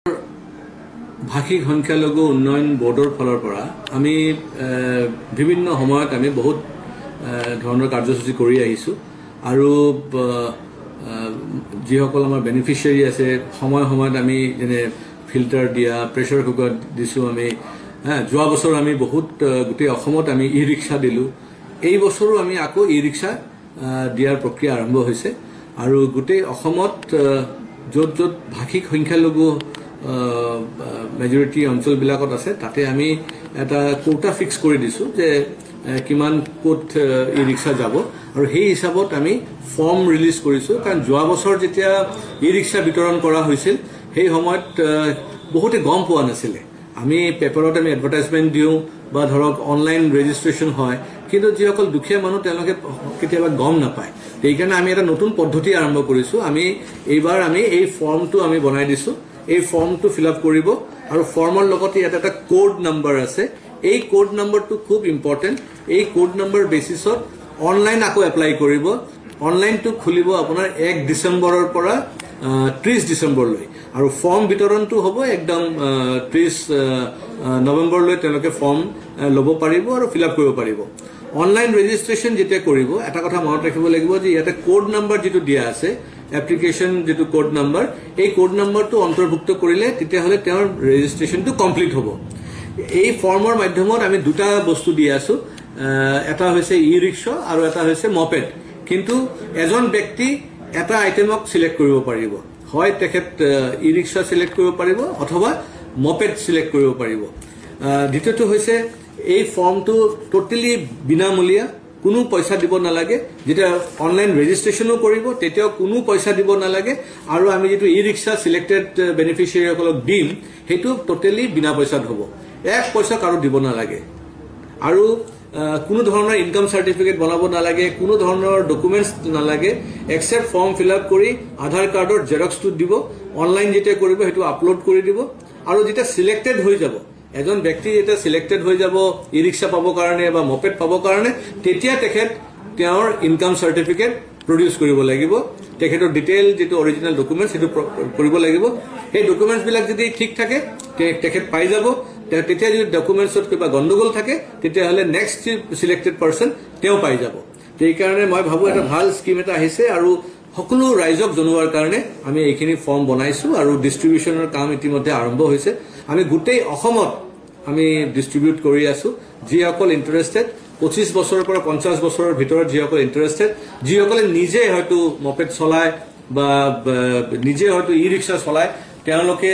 ভাষিক সংখ্যালঘু উন্নয়ন বোৰ্ডৰ ফালৰ পৰা আমি বিভিন্ন সময়ত আমি বহুত ধৰণৰ কাৰ্যসূচী কৰি আহিছো আৰু যিসকল আমাৰ বেনিফিচিয়াৰী আছে সময় সময়ত আমি যেনে ফিল্টাৰ দিয়া প্ৰেছাৰ কুকাৰ দিছো আমি যোৱা বছৰ আমি বহুত গোটেই অসমত আমি ই ৰিক্সা দিলো এই বছৰো আমি আকৌ ই ৰিক্সা দিয়াৰ প্ৰক্ৰিয়া আৰম্ভ হৈছে আৰু গোটেই অসমত য'ত য'ত ভাষিক সংখ্যালঘু মেজৰিটি অঞ্চলবিলাকত আছে তাতে আমি এটা কোটা ফিক্স কৰি দিছো যে কিমান কোট ই ৰিক্সা যাব আৰু সেই হিচাপত আমি ফৰ্ম ৰিলিজ কৰিছো কাৰণ যোৱা বছৰ যেতিয়া ই ৰিক্সা বিতৰণ কৰা হৈছিল সেই সময়ত বহুতে গম পোৱা নাছিলে আমি পেপাৰত আমি এডভাৰটাইজমেন্ট দিও বা ধৰক অনলাইন ৰেজিষ্ট্ৰেচন হয় কিন্তু যিসকল দুখীয়া মানুহ তেওঁলোকে কেতিয়াবা গম নাপায় সেইকাৰণে আমি এটা নতুন পদ্ধতি আৰম্ভ কৰিছো আমি এইবাৰ আমি এই ফৰ্মটো আমি বনাই দিছো এই ফৰ্মটো ফিল আপ কৰিব আৰু ফৰ্মৰ লগতে ইয়াত এটা কোড নাম্বাৰ আছে এই কোড নাম্বাৰটো খুব ইম্পৰ্টেন্ট এই কোড নাম্বাৰ বেচিছত অনলাইন আকৌ এপ্লাই কৰিব অনলাইনটো খুলিব আপোনাৰ 1 ডিসেম্বৰৰ পৰা 30 ডিসেম্বৰলৈ আৰু ফৰ্ম বিতৰণটো হ'ব একদম 30 নৱেম্বৰলৈ তেওঁলোকে ফৰ্ম ল'ব পাৰিব আৰু ফিল আপ কৰিব পাৰিব অনলাইন ৰেজিষ্ট্ৰেচন যেতিয়া কৰিব এটা কথা মনত ৰাখিব লাগিব যে ইয়াতে কোড নাম্বাৰ যেটো দিয়া আছে এপ্লিকেশন যেটো কোড নাম্বাৰ এই কোড নাম্বাৰটো অন্তৰ্ভুক্ত কৰিলে তেতিয়া হলে তেওঁৰ ৰেজিষ্ট্ৰেচনটো কমপ্লিট হ'ব এই ফৰ্মৰ মাধ্যমত আমি দুটা বস্তু দি আছো এটা হৈছে ই ৰিক্সা আৰু এটা হৈছে মপেড কিন্তু এজন ব্যক্তি এটা আইটেমক সিলেক্ট কৰিব পাৰিব হয় তেখেত ই ৰিক্সা সিলেক্ট কৰিব পাৰিব অথবা মপেড সিলেক্ট কৰিব পাৰিব দ্বিতীয়টো হৈছে এই ফৰ্মটো টোটালি বিনামূলীয়া কোনো পইচা দিব নালাগে যেটা অনলাইন ৰেজিষ্ট্ৰেচনো কৰিব তেতিয়াও কোনো পইচা দিব নালাগে আৰু আমি যেটো ই ৰিক্সা সিলেক্টেড বেনিফিচিয়াৰী সকলক দিম হেতু টোটালি বিনা পইচাত হ'ব এক পইচা কাৰো দিব নালাগে আৰু কোনো ধৰণৰ ইনকাম সাৰ্টিফিকেট বনাব নালাগে কোনো ধৰণৰ ডকুমেন্টস নালাগে এক্সেপ্ট ফৰ্ম ফিল আপ কৰি আধাৰ কাৰ্ডৰ জেৰক্সটো দিব অনলাইন যেটা কৰিব হেতু আপলোড কৰি দিব আৰু যেটা সিলেক্টেড হৈ যাব এজন ব্যক্তি যেটা সিলেক্টেড হৈ যাব ই ৰিক্সা পাব কাৰণে বা মপেড পাব কাৰণে তেতিয়া তেখেত তেওঁৰ ইনকাম সাৰ্টিফিকেট প্ৰডিউস কৰিব লাগিব তেখেতৰ ডিটেইল যেটো অৰিজিনাল ডকুমেন্টস হেতু কৰিব লাগিব এই ডকুমেন্টস বিলাক যদি ঠিক থাকে তেখেত পাই যাব তেতিয়া যদি ডকুমেন্টছত কিবা গণ্ডগোল থাকে তেতিয়া হলে নেক্সট সিলেক্টেড পারসন তেও পাই যাব এই কাৰণে মই ভাবো এটা ভাল স্কিম এটা আহিছে আৰু সকলো ৰাইজক জনোৱাৰ কাৰণে আমি এইখিনি ফৰ্ম বনাইছো আৰু ডিস্ট্ৰিবিউচনৰ কাম ইতিমধ্যে আৰম্ভ হৈছে আমি গোটেই অসমত আমি ডিস্ট্ৰিবিউট কৰি আছো যিসকল ইন্টাৰেষ্টেড 25 বছৰৰ পৰা 50 বছৰৰ ভিতৰত যিসকল ইন্টাৰেষ্টেড যিসকলে নিজে হয়তো মপেড চলায় বা নিজে হয়তো ই ৰিক্সা চলায় তেওঁলোকে